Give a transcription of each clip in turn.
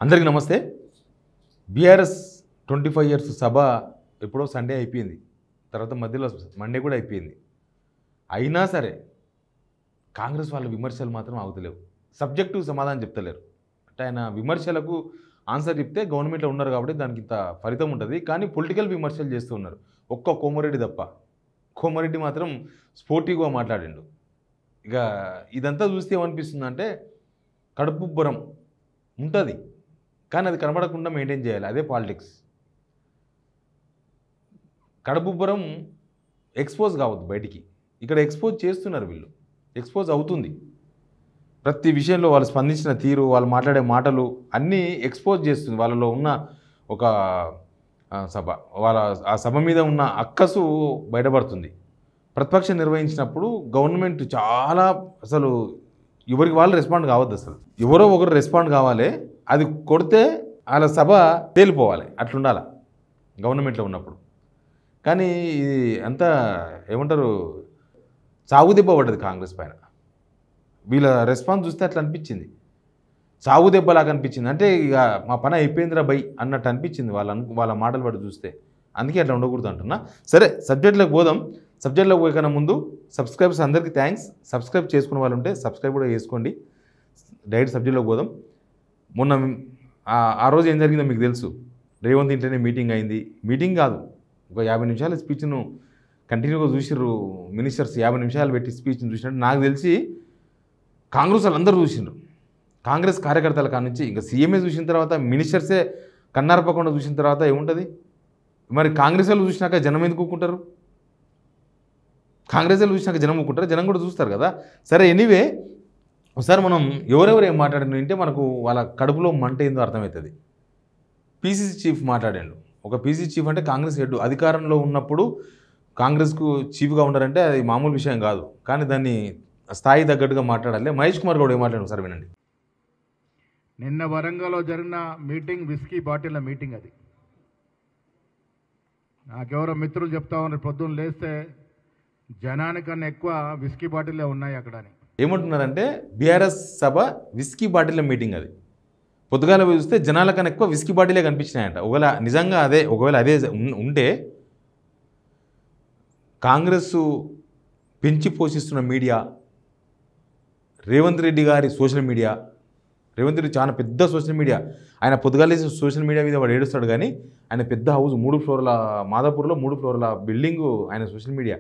అందరికీ నమస్తే. BRS 25 years సభ ఎప్పుడో సండే అయిపోయింది. తర్వాత మధ్యలో మండే కూడా అయిపోయింది. అయినా సరే కాంగ్రెస్ వాళ్ళ విమర్శలు మాత్రం ఆగుతలేవు. సబ్జెక్టు సమాధానం చెప్తలేరు. అంటే ఆయన విమర్శలకు ఆన్సర్ చెప్తే గవర్నమెంట్లో ఉన్నారు కాబట్టి దానికి ఇంత ఫలితం ఉంటుంది. కానీ పొలిటికల్ విమర్శలు చేస్తూ ఉన్నారు. ఒక్క కోమరెడ్డి తప్ప. కోమరెడ్డి మాత్రం స్పోర్టివ్గా మాట్లాడిండు. ఇక ఇదంతా చూస్తే ఏమనిపిస్తుందంటే కడుపుబ్బరం ఉంటుంది, కానీ అది కనబడకుండా మెయింటైన్ చేయాలి. అదే పాలిటిక్స్. కడుపుబ్బరం ఎక్స్పోజ్ కావద్దు బయటికి. ఇక్కడ ఎక్స్పోజ్ చేస్తున్నారు వీళ్ళు. ఎక్స్పోజ్ అవుతుంది. ప్రతి విషయంలో వాళ్ళు స్పందించిన తీరు, వాళ్ళు మాట్లాడే మాటలు అన్నీ ఎక్స్పోజ్ చేస్తుంది. వాళ్ళలో ఉన్న ఒక సభ, ఆ సభ మీద ఉన్న అక్కసు బయటపడుతుంది. ప్రతిపక్షం నిర్వహించినప్పుడు గవర్నమెంట్ చాలా అసలు ఎవరికి వాళ్ళు రెస్పాండ్ కావద్దు. అసలు ఎవరో ఒకరు రెస్పాండ్ కావాలి. అది కొడితే వాళ్ళ సభ తేలిపోవాలి. అట్లుండాలి గవర్నమెంట్లో ఉన్నప్పుడు. కానీ ఇది అంతా ఏమంటారు, సాగుదెబ్బ పడ్డది కాంగ్రెస్ పైన. వీళ్ళ రెస్పాన్స్ చూస్తే అట్లా అనిపించింది, సాగుదెబ్బలాగా అనిపించింది. అంటే ఇక మా పని అయిపోయిందిరా బై అన్నట్టు అనిపించింది వాళ్ళ మాటలు పడి చూస్తే. అందుకే అట్లా ఉండకూడదు అంటున్నా. సరే, సబ్జెక్ట్లోకి పోదాం. సబ్జెక్ట్లోకి పోయకన్నా ముందు సబ్స్క్రైబర్స్ అందరికీ థ్యాంక్స్. సబ్స్క్రైబ్ చేసుకునే వాళ్ళు ఉంటే సబ్స్క్రైబ్ కూడా చేసుకోండి. డైరెక్ట్ సబ్జెక్ట్లోకి పోదాం. మొన్న ఆ రోజు ఏం జరిగిందో మీకు తెలుసు. రేవంత్ ఇంట్లోనే మీటింగ్ అయింది. మీటింగ్ కాదు, ఒక 50 నిమిషాల స్పీచ్ను కంటిన్యూగా చూసిర్రు మినిస్టర్స్. 50 నిమిషాలు పెట్టి స్పీచ్ను చూసినట్టు నాకు తెలిసి కాంగ్రెస్ వాళ్ళు అందరూ చూసిండ్రు. కాంగ్రెస్ కార్యకర్తల కానుంచి ఇంకా సీఎంఏ చూసిన తర్వాత మినిస్టర్సే కన్నారపకుండా చూసిన తర్వాత ఏముంటుంది మరి? కాంగ్రెస్ వాళ్ళు చూసినాక జనం ఎందుకు ఊరుకుంటారు? కాంగ్రెస్ వాళ్ళు చూసినాక జనం ఊరుకుంటారు? జనం కూడా చూస్తారు కదా. సరే, ఎనీవే ఒకసారి మనం ఎవరెవరు ఏం మాట్లాడిన వింటే మనకు వాళ్ళ కడుపులో మంట ఏందో అర్థమవుతుంది. పీసీసీ చీఫ్ మాట్లాడాడు. ఒక పీసీసీ చీఫ్ అంటే కాంగ్రెస్ హెడ్. అధికారంలో ఉన్నప్పుడు కాంగ్రెస్కు చీఫ్గా ఉన్నారంటే అది మామూలు విషయం కాదు. కానీ దాన్ని స్థాయి తగ్గట్టుగా మాట్లాడాలి. మహేష్ కుమార్ గౌడ్ ఏం మాట్లాడారు ఒకసారి వినండి. నిన్న వరంగల్లో జరిగిన మీటింగ్ విస్కీ బాటిల్ల మీటింగ్. అది నాకెవరో మిత్రులు చెప్తా ఉన్నారు, పొద్దున్న లేస్తే జనానికన్నా ఎక్కువ విస్కీ బాటిల్లే ఉన్నాయి అక్కడ అని. ఏమంటున్నారంటే బీఆర్ఎస్ సభ విస్కీ బాటిల్ల మీటింగ్. అది పొద్దుగాల చూస్తే జనాల కన్నా ఎక్కువ విస్కీ బాటిలే కనిపించినాయంట. ఒకవేళ నిజంగా ఒకవేళ అదే ఉంటే కాంగ్రెస్ పెంచి పోషిస్తున్న మీడియా, రేవంత్ రెడ్డి గారి సోషల్ మీడియా. రేవంత్ రెడ్డి చాలా పెద్ద సోషల్ మీడియా. ఆయన పొద్దుగాలేసి సోషల్ మీడియా మీద వాడు ఏడుస్తాడు, కానీ ఆయన పెద్ద హౌస్ 3 ఫ్లోర్ల మాదాపూర్లో 3 ఫ్లోర్ల బిల్డింగు ఆయన సోషల్ మీడియా.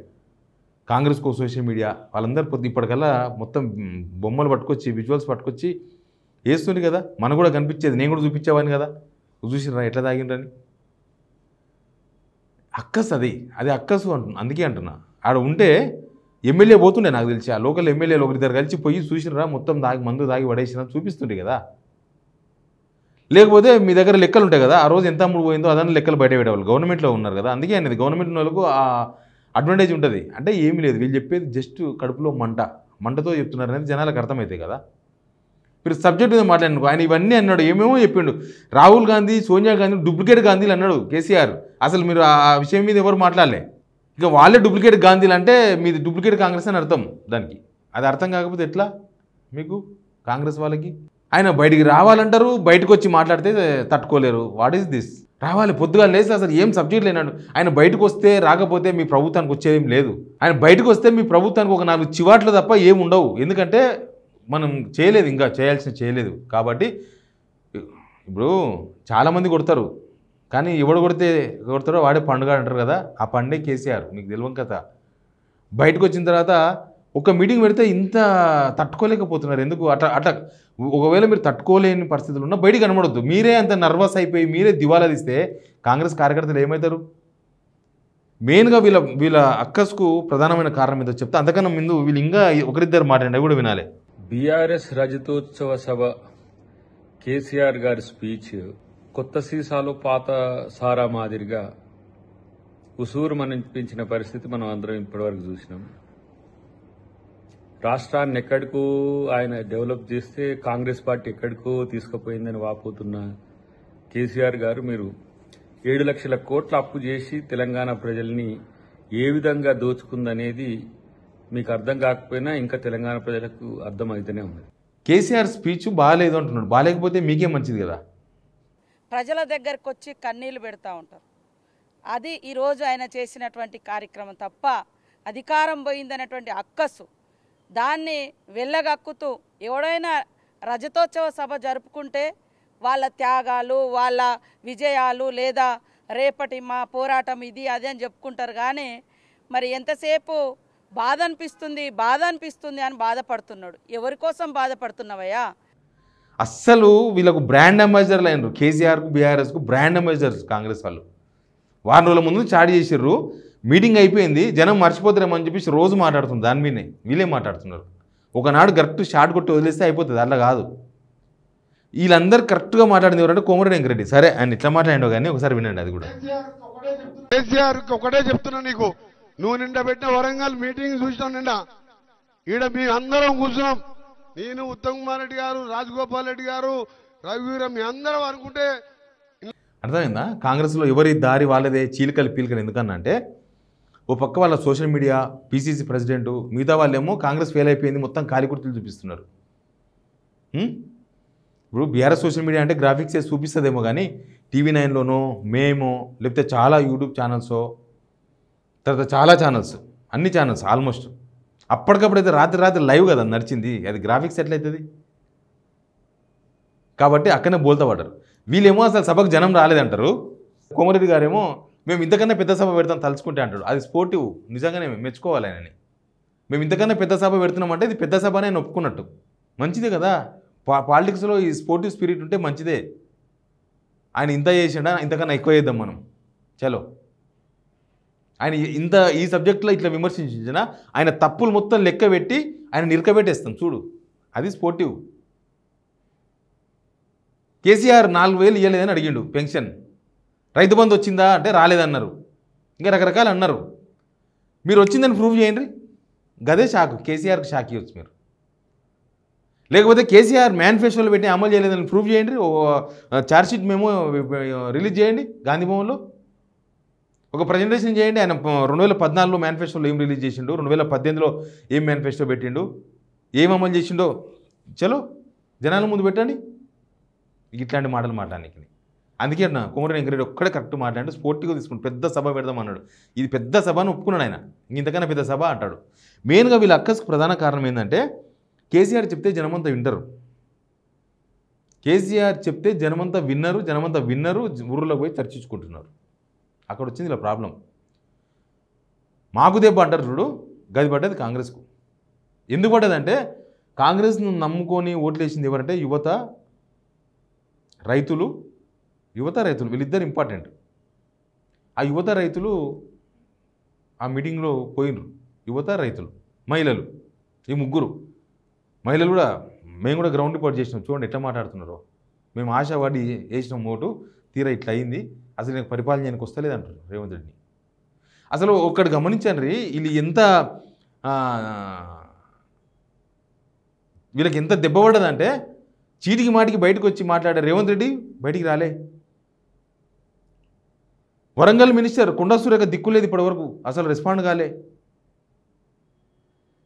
కాంగ్రెస్కు సోషల్ మీడియా వాళ్ళందరూ ఇప్పటికల్లా మొత్తం బొమ్మలు పట్టుకొచ్చి విజువల్స్ పట్టుకొచ్చి వేస్తుంది కదా. మనకు కూడా కనిపించేది, నేను కూడా చూపించేవాడిని కదా. చూసిరా ఎట్లా తాగిండ్రని. అక్కస్ అది అక్కసు అందుకే అంటున్నా. ఆడ ఉంటే ఎమ్మెల్యే పోతుండే నాకు తెలిసి. ఆ లోకల్ ఎమ్మెల్యేలు ఒకరిద్దరు కలిసి పోయి చూసినరా మొత్తం మందు దాగి పడేసినా చూపిస్తుండే కదా. లేకపోతే మీ దగ్గర లెక్కలు ఉంటాయి కదా, ఆ రోజు ఎంత అమ్ముడు పోయిందో అదన్నా లెక్కలు బయట పెట్టేవాళ్ళు. గవర్నమెంట్లో ఉన్నారు కదా, అందుకే అనేది గవర్నమెంట్ వాళ్ళకు ఆ అడ్వాంటేజ్ ఉంటుంది. అంటే ఏమీ లేదు, వీళ్ళు చెప్పేది జస్ట్ కడుపులో మంటతో చెప్తున్నారు అనేది జనాలకు అర్థమవుతాయి కదా. మీరు సబ్జెక్ట్ మీద మాట్లాడిన ఆయన ఇవన్నీ అన్నాడు, ఏమేమో చెప్పిండు. రాహుల్ గాంధీ, సోనియా గాంధీ డూప్లికేట్ గాంధీలు అన్నాడు కేసీఆర్. అసలు మీరు ఆ విషయం మీద ఎవరు మాట్లాడలే. ఇక వాళ్ళే డూప్లికేట్ గాంధీలు అంటే మీది డూప్లికేట్ కాంగ్రెస్ అని అర్థం. దానికి అది అర్థం కాకపోతే ఎట్లా మీకు కాంగ్రెస్ వాళ్ళకి? ఆయన బయటికి రావాలంటారు, బయటకు వచ్చి మాట్లాడితే తట్టుకోలేరు. What is this? రావాలి పొద్దుగా లేసి అసలు ఏం సబ్జెక్ట్ లేనాడు. ఆయన బయటకు వస్తే రాకపోతే మీ ప్రభుత్వానికి వచ్చేదేం లేదు. ఆయన బయటకు వస్తే మీ ప్రభుత్వానికి ఒక 4 చివాట్లు తప్ప ఏమి ఉండవు. ఎందుకంటే మనం చేయలేదు, ఇంకా చేయలేదు కాబట్టి. ఇప్పుడు చాలామంది కొడతారు, కానీ ఎవడు కొడతారో వాడే పండుగ అంటారు కదా. ఆ పండే కేసీఆర్. మీకు తెలియదు కదా. బయటకు వచ్చిన తర్వాత ఒక మీటింగ్ పెడితే ఇంత తట్టుకోలేకపోతున్నారు. ఎందుకు అట్లా ఒకవేళ మీరు తట్టుకోలేని పరిస్థితులు ఉన్నా బయటికి కనబడొద్దు. మీరే అంత నర్వస్ అయిపోయి మీరే దివాలా తీస్తే కాంగ్రెస్ కార్యకర్తలు ఏమవుతారు? మెయిన్గా వీళ్ళ అక్కస్కు ప్రధానమైన కారణం ఏదో చెప్తా. అంతకన్నా ముందు వీళ్ళు ఇంకా ఒకరిద్దరు మాట్లాడి కూడా వినాలి. బీఆర్ఎస్ రజతోత్సవ సభ కేసీఆర్ గారి స్పీచ్ కొత్త సీసాలో పాత సారా మాదిరిగా ఉసూరు మనిపించిన పరిస్థితి మనం అందరం ఇప్పటివరకు చూసినాం. రాష్ట్రాన్ని ఎక్కడికో ఆయన డెవలప్ చేస్తే కాంగ్రెస్ పార్టీ ఎక్కడికో తీసుకుపోయిందని వాపోతున్న కేసీఆర్ గారు, మీరు 7 లక్షల కోట్ల అప్పు చేసి తెలంగాణ ప్రజల్ని ఏ విధంగా దోచుకుందనేది మీకు అర్థం కాకపోయినా ఇంకా తెలంగాణ ప్రజలకు అర్థమైతేనే ఉంది. కేసీఆర్ స్పీచ్ బాగాలేదు అంటున్నాడు. బాగాలేకపోతే మీకే మంచిది కదా. ప్రజల దగ్గరకు వచ్చి కన్నీళ్లు పెడతా ఉంటారు. అది ఈరోజు ఆయన చేసినటువంటి కార్యక్రమం తప్ప అధికారం పోయిందనేటువంటి అక్కసు దాన్ని వెళ్ళగక్కుతూ ఎవడైనా రజతోత్సవ సభ జరుపుకుంటే వాళ్ళ త్యాగాలు వాళ్ళ విజయాలు లేదా రేపటి మా పోరాటం ఇది అది అని చెప్పుకుంటారు. కానీ మరి ఎంతసేపు బాధ అనిపిస్తుంది అని బాధపడుతున్నాడు. ఎవరి కోసం బాధపడుతున్నావయ్యా? అస్సలు వీళ్ళకు బ్రాండ్ అంబాసిడర్లు అయినారు. కేసీఆర్కు బీఆర్ఎస్కు బ్రాండ్ అంబాసిడర్స్ కాంగ్రెస్ వాళ్ళు. వారం రోజుల ముందు చాటి చేసిర్రు, మీటింగ్ అయిపోయింది, జనం మర్చిపోతారేమో అని చెప్పేసి రోజు మాట్లాడుతుంది. దాని మీదనే వీళ్ళే మాట్లాడుతున్నారు. ఒకనాడు కరెక్ట్ షార్ట్ కొట్టి వదిలేస్తే అయిపోతుంది, అట్లా కాదు. వీళ్ళందరూ కరెక్ట్గా మాట్లాడింది ఎవరంటే కోమరెడ్డి వెంకరెడ్డి. సరే ఆయన ఇట్లా మాట్లాడిండో కానీ ఒకసారి వినండి అది కూడా. కేసీఆర్కి ఒకటే చెప్తున్నా, నీకు నువ్వు నిండా పెట్టిన వరంగల్ మీటింగ్ చూసినాం. నిండా ఈడ మీ అందరం కూర్చున్నాం. నేను, ఉత్తమ్ కుమార్ రెడ్డి గారు, రాజగోపాల్ రెడ్డి గారు, రఘువీరం, మీ అందరం అనుకుంటే అర్థమైందా? కాంగ్రెస్లో ఎవరి దారి వాళ్ళదే, చీలికలు పీలికలు. ఎందుకన్నా అంటే ఓ పక్క వాళ్ళ సోషల్ మీడియా, పీసీసీ ప్రెసిడెంట్, మిగతా వాళ్ళేమో కాంగ్రెస్ ఫెయిల్ అయిపోయింది మొత్తం కాలికుర్తులు చూపిస్తున్నారు. ఇప్పుడు బీఆర్ఎస్ సోషల్ మీడియా అంటే గ్రాఫిక్స్ వేసి చూపిస్తుందేమో కానీ TV9లోనో మేమో లేకపోతే చాలా యూట్యూబ్ ఛానల్సో తర్వాత చాలా ఛానల్స్, అన్ని ఛానల్స్ ఆల్మోస్ట్ అప్పటికప్పుడైతే రాత్రి లైవ్ కదా నడిచింది. అది గ్రాఫిక్స్ ఎట్లయితుంది? కాబట్టి అక్కడనే బోల్తా పడ్డారు. వీళ్ళేమో అసలు సభకు జనం రాలేదంటారు. కోమరెడ్డి గారేమో మేము ఇంతకన్నా పెద్ద సభ పెడతాం తలుచుకుంటే అంటాడు. అది స్పోర్టివ్, నిజంగానే మెచ్చుకోవాలి ఆయనని. మేము ఇంతకన్నా పెద్ద సభ పెడుతున్నామంటే ఇది పెద్ద సభ నేను ఒప్పుకున్నట్టు. మంచిదే కదా, పాలిటిక్స్లో ఈ స్పోర్టివ్ స్పిరిట్ ఉంటే మంచిదే. ఆయన ఇంత చేసిండా, ఇంతకన్నా ఎక్కువ చేద్దాం మనం, చలో. ఆయన ఈ సబ్జెక్ట్లో ఇట్లా విమర్శించిన ఆయన తప్పులు మొత్తం లెక్క పెట్టి ఆయన నిరకబెట్టేస్తాం చూడు, అది స్పోర్టివ్. కేసీఆర్ 4,000 ఇవ్వలేదని అడిగిండు పెన్షన్. రైతు బంధు వచ్చిందా అంటే రాలేదన్నారు. ఇంకా రకరకాలు అన్నారు. మీరు వచ్చిందని ప్రూవ్ చేయండి. గదే షాక్, కేసీఆర్కి షాక్ ఇవ్వచ్చు మీరు. లేకపోతే కేసీఆర్ మేనిఫెస్టోలో పెట్టి అమలు చేయలేదని ప్రూవ్ చేయండి. ఛార్జ్షీట్ మేము రిలీజ్ చేయండి గాంధీ భవన్లో. ఒక ప్రజెంటేషన్ చేయండి. ఆయన 2014లో మేనిఫెస్టోలో ఏం రిలీజ్ చేసిండు, 2018లో ఏం మేనిఫెస్టో పెట్టిండు, ఏం అమలు చేసిండో చలో జనాల ముందు పెట్టండి. ఇట్లాంటి మాటలు మాట్లాడడానికి అందుకే అన్న కోమరెడ్డి వెంకరెడ్డి ఒక్కడే కరెక్ట్ మాట్లాడి స్పోర్టివ్గా తీసుకుని పెద్ద సభ పెడదాం అన్నాడు. ఇది పెద్ద సభ అని ఒప్పుకున్నాడు ఆయన. ఇంతకన్నా పెద్ద సభ అంటాడు. మెయిన్గా వీళ్ళ అక్కస్కు ప్రధాన కారణం ఏంటంటే కేసీఆర్ చెప్తే జనమంతా వింటారు. కేసీఆర్ చెప్తే జనమంతా విన్నరు, ఊర్లోకి పోయి చర్చించుకుంటున్నారు. అక్కడ వచ్చింది ఇలా ప్రాబ్లం. మాకు దెబ్బ అంటారు చూడు, గది పడ్డది కాంగ్రెస్కు. ఎందుకు పడ్డదంటే కాంగ్రెస్ను నమ్ముకొని ఓట్లు వేసింది ఎవరంటే యువత రైతులు వీళ్ళిద్దరు ఇంపార్టెంట్. ఆ యువత రైతులు ఆ మీటింగ్లో పోయినరు. యువత రైతులు మహిళలు, ఈ ముగ్గురు మహిళలు కూడా మేము కూడా గ్రౌండ్ రిపోర్ట్ చేసినాం. చూడండి ఎట్లా మాట్లాడుతున్నారో. మేము ఆశపడి వేసినాం ఓటు, తీరా ఇట్లా అయింది, అసలు నేను పరిపాలన చేయడానికి వస్తలేదంటారు రేవంత్ రెడ్డిని. అసలు ఒక్కటి గమనించండి, వీళ్ళు ఎంత వీళ్ళకి ఎంత దెబ్బ పడ్డదంటే చీటికి మాటికి బయటకు వచ్చి మాట్లాడే రేవంత్ రెడ్డి బయటికి రాలే. వరంగల్ మినిస్టర్ కొండా సురేఖ దిక్కులేదు ఇప్పటివరకు, అసలు రెస్పాండ్ కాలే.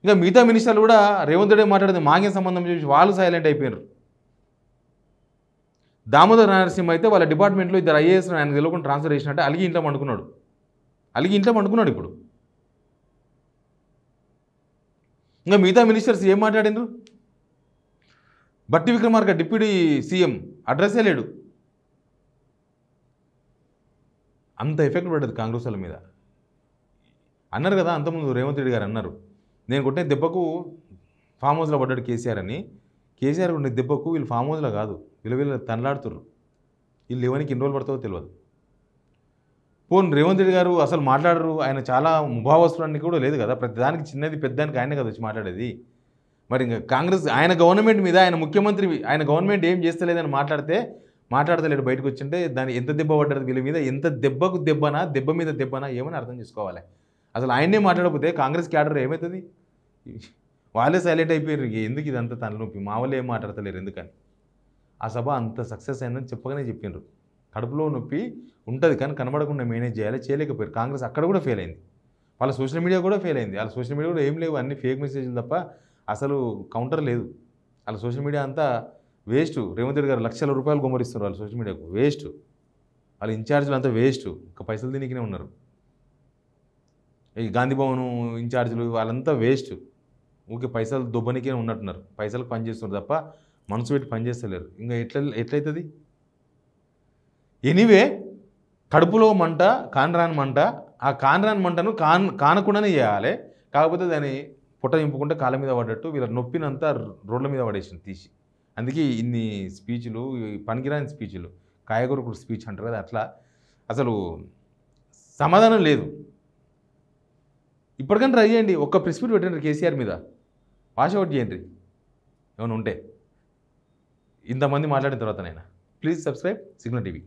ఇంకా మిగతా మినిస్టర్లు కూడా రేవంత్ రెడ్డి మాట్లాడేది మాకేం సంబంధం చూసి వాళ్ళు సైలెంట్ అయిపోయారు. దామోదర్ నరసింహ అయితే వాళ్ళ డిపార్ట్మెంట్లో 2 IAS ఆయన తెలియకుండా ట్రాన్స్ఫర్ చేసినట్టే అలిగి ఇంట్లో పండుకున్నాడు ఇప్పుడు. ఇంకా మిగతా మినిస్టర్స్ ఏం మాట్లాడిండ్రు? బట్టి విక్రమార్క డిప్యూటీ సీఎం అడ్రస్సే లేడు. అంత ఎఫెక్ట్ పడ్డది కాంగ్రెస్ వాళ్ళ మీద. అన్నారు కదా అంతకుముందు రేవంత్ రెడ్డి గారు అన్నారు, నేను కొట్టిన దెబ్బకు ఫామ్ హౌస్లో పడ్డాడు కేసీఆర్ అని. కేసీఆర్ కొట్టిన దెబ్బకు వీళ్ళు ఫామ్ హౌస్లో కాదు, వీళ్ళు తనలాడుతుర్రు. వీళ్ళు లేవనికి ఎన్ని రోజులు పడుతుందో తెలియదు. పోను రేవంత్ రెడ్డి గారు అసలు మాట్లాడరు. ఆయన చాలా ముభావస్తులన్నీ కూడా లేదు కదా, ప్రతిదానికి చిన్నది పెద్దానికి ఆయనే కదా వచ్చి మాట్లాడేది. మరి ఇంకా కాంగ్రెస్ ఆయన గవర్నమెంట్ మీద, ఆయన ముఖ్యమంత్రి, ఆయన గవర్నమెంట్ ఏం చేస్తలేదని మాట్లాడతలేడు బయటకు వచ్చింటే దాన్ని ఎంత దెబ్బ పడ్డది వీళ్ళ మీద, ఎంత దెబ్బకు దెబ్బనా, దెబ్బ మీద దెబ్బనా ఏమని అర్థం చేసుకోవాలి. అసలు ఆయనే మాట్లాడకపోతే కాంగ్రెస్ క్యాడర్ ఏమవుతుంది? వాళ్ళే సైలెంట్ అయిపోయారు. ఎందుకు ఇదంతా తలనొప్పి, మా వాళ్ళు ఏం మాట్లాడతలేరు ఎందుకని. ఆ సభ అంత సక్సెస్ అయిందని చెప్పగానే చెప్పిండ్రు. కడుపులో నొప్పి ఉంటుంది కానీ కనబడకుండా మేనేజ్ చేయాలి, చేయలేకపోయారు. కాంగ్రెస్ అక్కడ కూడా ఫెయిల్ అయింది. వాళ్ళ సోషల్ మీడియా కూడా ఫెయిల్ అయింది. వాళ్ళ సోషల్ మీడియా కూడా ఏం లేవు, అన్ని ఫేక్ మెసేజ్లు తప్ప అసలు కౌంటర్ లేదు. వాళ్ళ సోషల్ మీడియా అంతా వేస్ట్. రేవంత్ రెడ్డి గారు లక్షల రూపాయలు గుమ్మరిస్తున్నారు వాళ్ళు సోషల్ మీడియాకు, వేస్ట్. వాళ్ళ ఇన్ఛార్జీలు అంతా వేస్ట్, ఇంకా పైసలు తినికినే ఉన్నారు. ఈ గాంధీ భవన్ ఇన్ఛార్జీలు వాళ్ళంతా వేస్ట్, ఊకే పైసలు దుబ్బనికే ఉన్నట్టున్నారు, పైసలకు పనిచేస్తున్నారు తప్ప మనసు పెట్టి పనిచేస్తలేరు. ఇంకా ఎట్లయితుంది? ఎనీవే, కడుపులో మంట కానరాని మంట, ఆ కానరాని మంటను కానకుండానే చేయాలి. కాకపోతే దాన్ని పుట్ట నింపుకుంటే కాళ్ళ మీద పడ్డట్టు వీళ్ళ నొప్పినంతా రోడ్ల మీద పడేసింది తీసి. అందుకే ఇన్ని స్పీచ్లు, పనికిరాని స్పీచ్లు, కాయగూరకుడు స్పీచ్ అంటారు కదా, అట్లా అసలు సమాధానం లేదు. ఇప్పటికైనా ట్రై చేయండి, ఒక్క ప్రెస్ మీట్ పెట్టండి కేసీఆర్ మీద, వాష్ అవుట్ చేయండి ఏమైనా ఉంటే. ఇంతమంది మాట్లాడిన తర్వాత ప్లీజ్ సబ్స్క్రైబ్ సిగ్నల్ టీవీ.